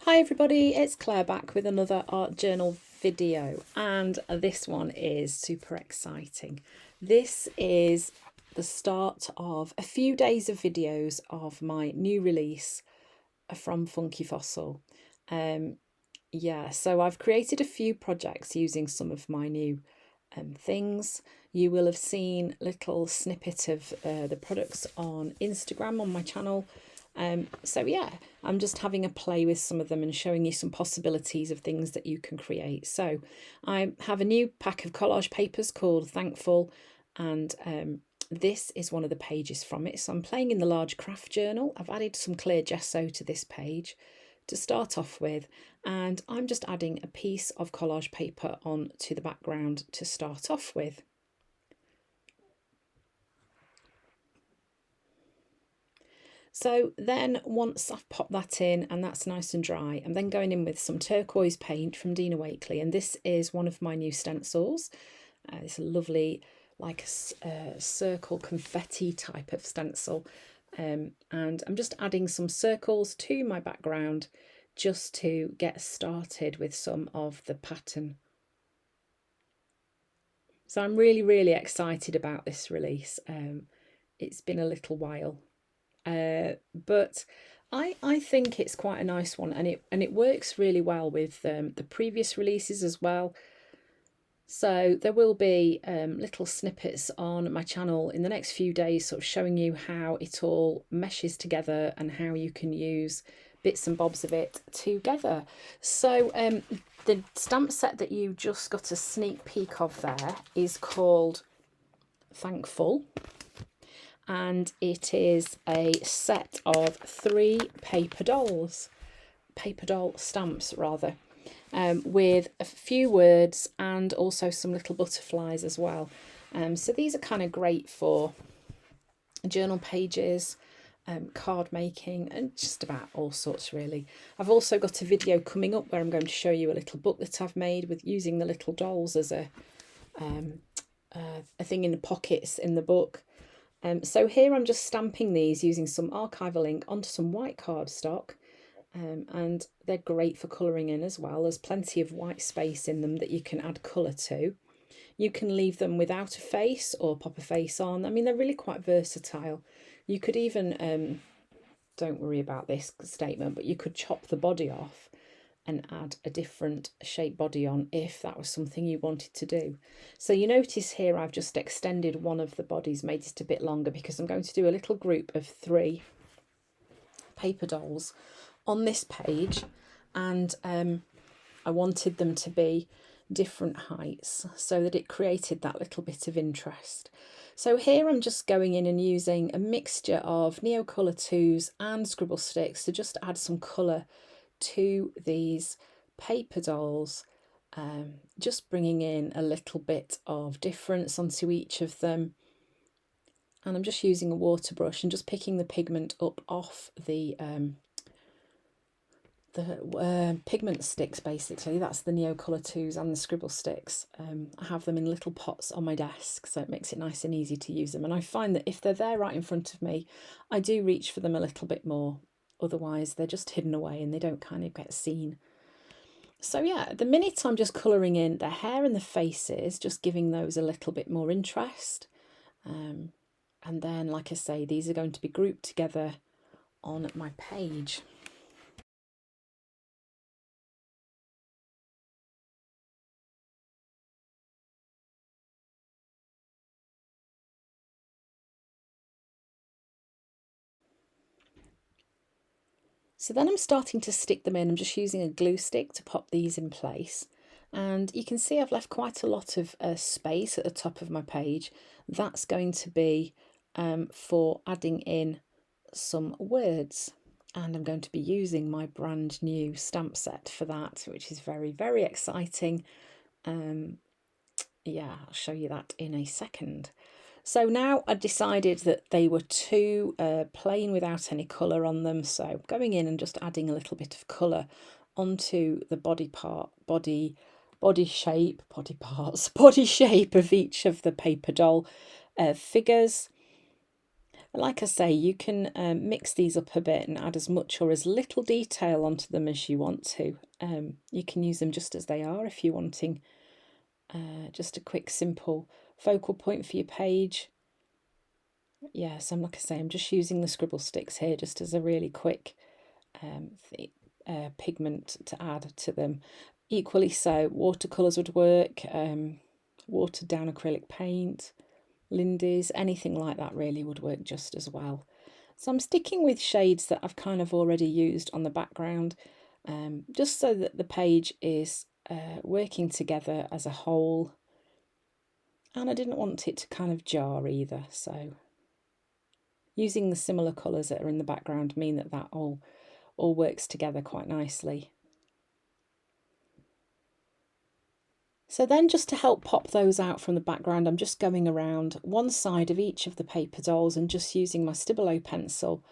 Hi everybody, it's Claire back with another art journal video, and this one is super exciting. This is the start of a few days of videos of my new release from Funky Fossil. So I've created a few projects using some of my new things. You will have seen little snippet of the products on Instagram on my channel. I'm just having a play with some of them and showing you some possibilities of things that you can create. So I have a new pack of collage papers called Thankful, and this is one of the pages from it. So I'm playing in the large craft journal. I've added some clear gesso to this page to start off with, and I'm just adding a piece of collage paper on to the background to start off with. So then once I've popped that in and that's nice and dry, I'm then going in with some turquoise paint from Dina Wakley, and this is one of my new stencils. It's a lovely like a circle confetti type of stencil, and I'm just adding some circles to my background just to get started with some of the pattern. So I'm really excited about this release. It's been a little while. But I think it's quite a nice one, and it works really well with the previous releases as well. So there will be little snippets on my channel in the next few days, sort of showing you how it all meshes together and how you can use bits and bobs of it together. So the stamp set that you just got a sneak peek of there is called Thankful. And it is a set of 3 paper doll stamps rather, with a few words and also some little butterflies as well. So these are kind of great for journal pages, card making, and just about all sorts really. I've also got a video coming up where I'm going to show you a little book that I've made with using the little dolls as a thing in the pockets in the book. So here I'm just stamping these using some archival ink onto some white cardstock, and they're great for colouring in as well. There's plenty of white space in them that you can add colour to. You can leave them without a face or pop a face on. I mean, they're really quite versatile. You could even, don't worry about this statement, but you could chop the body off and add a different shape body on if that was something you wanted to do. So you notice here I've just extended one of the bodies, made it a bit longer, because I'm going to do a little group of 3 paper dolls on this page, and I wanted them to be different heights so that it created that little bit of interest. So here I'm just going in and using a mixture of Neocolor 2s and scribble sticks to just add some colour to these paper dolls, just bringing in a little bit of difference onto each of them. And I'm just using a water brush and just picking the pigment up off the pigment sticks. Basically that's the Neocolor 2s and the scribble sticks. I have them in little pots on my desk, so it makes it nice and easy to use them, and I find that if they're there right in front of me, I do reach for them a little bit more. Otherwise they're just hidden away and they don't kind of get seen. So yeah, at the minute I'm just colouring in the hair and the faces, just giving those a little bit more interest. And then, like I say, these are going to be grouped together on my page. So then I'm starting to stick them in. I'm just using a glue stick to pop these in place. And you can see I've left quite a lot of space at the top of my page. That's going to be for adding in some words. And I'm going to be using my brand new stamp set for that, which is very exciting. Yeah, I'll show you that in a second. So now I decided that they were too plain without any colour on them, so going in and just adding a little bit of colour onto the body shape of each of the paper doll figures. Like I say, you can mix these up a bit and add as much or as little detail onto them as you want to. You can use them just as they are if you're wanting just a quick, simple focal point for your page. Yeah, so like I say, I'm just using the scribble sticks here just as a really quick pigment to add to them. Equally so, watercolours would work, watered down acrylic paint, Lindy's, anything like that really would work just as well. So I'm sticking with shades that I've kind of already used on the background, just so that the page is working together as a whole. And I didn't want it to kind of jar either, so using the similar colours that are in the background mean that that all works together quite nicely. So then, just to help pop those out from the background, I'm just going around one side of each of the paper dolls and just using my Stabilo pencil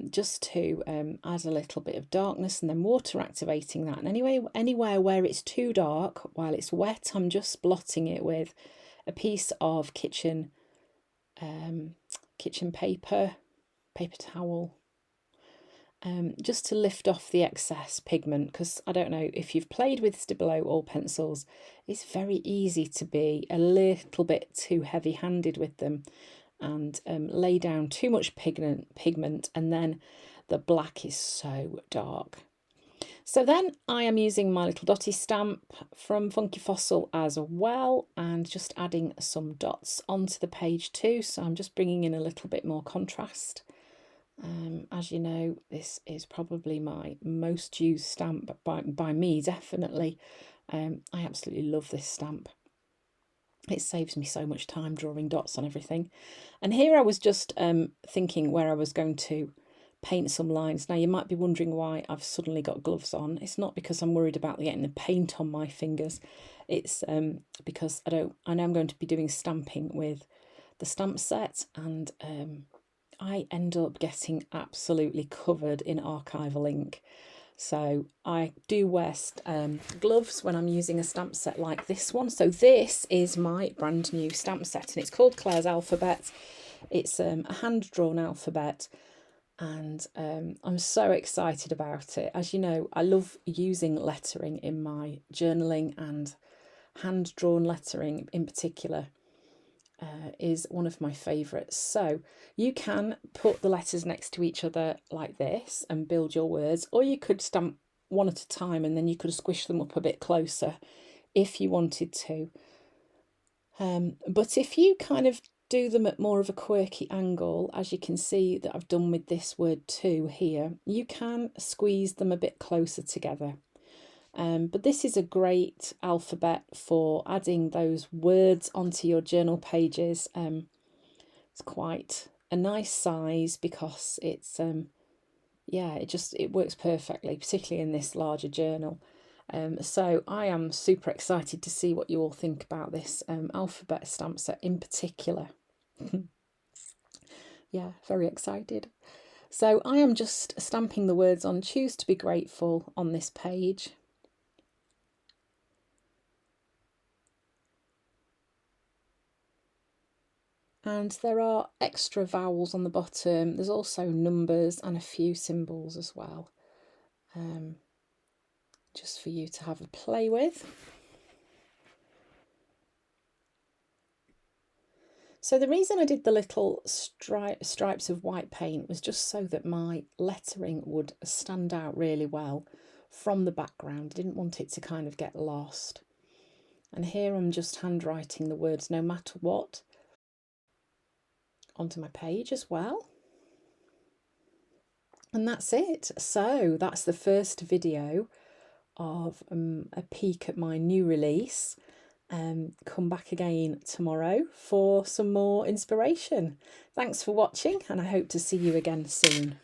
just to add a little bit of darkness, and then water activating that. And anywhere where it's too dark while it's wet, I'm just blotting it with a piece of kitchen paper towel, just to lift off the excess pigment, because I don't know if you've played with Stabilo or pencils, it's very easy to be a little bit too heavy-handed with them and lay down too much pigment, and then the black is so dark. So then I am using my little dotty stamp from Funky Fossil as well, and just adding some dots onto the page too. So I'm just bringing in a little bit more contrast. As you know, this is probably my most used stamp by me, definitely. I absolutely love this stamp. It saves me so much time drawing dots on everything. And here I was just thinking where I was going to paint some lines. Now you might be wondering why I've suddenly got gloves on. It's not because I'm worried about getting the paint on my fingers. It's because I know I'm going to be doing stamping with the stamp set, and I end up getting absolutely covered in archival ink. So I do wear gloves when I'm using a stamp set like this one. So this is my brand new stamp set, and it's called Claire's Alphabet. It's a hand-drawn alphabet, and I'm so excited about it. As you know, I love using lettering in my journaling, and hand-drawn lettering in particular is one of my favourites. So you can put the letters next to each other like this and build your words, or you could stamp one at a time and then you could squish them up a bit closer if you wanted to. But if you kind of do them at more of a quirky angle, as you can see that I've done with this word too here, you can squeeze them a bit closer together. But this is a great alphabet for adding those words onto your journal pages. It's quite a nice size because it's yeah, it works perfectly, particularly in this larger journal. So I am super excited to see what you all think about this alphabet stamp set in particular. Yeah, very excited. So I am just stamping the words on "Choose to be grateful" on this page. And there are extra vowels on the bottom. There's also numbers and a few symbols as well, just for you to have a play with. So the reason I did the little stripes of white paint was just so that my lettering would stand out really well from the background. I didn't want it to kind of get lost. And here I'm just handwriting the words "no matter what" onto my page as well. And that's it. So that's the first video of a peek at my new release. Come back again tomorrow for some more inspiration. Thanks for watching, and I hope to see you again soon.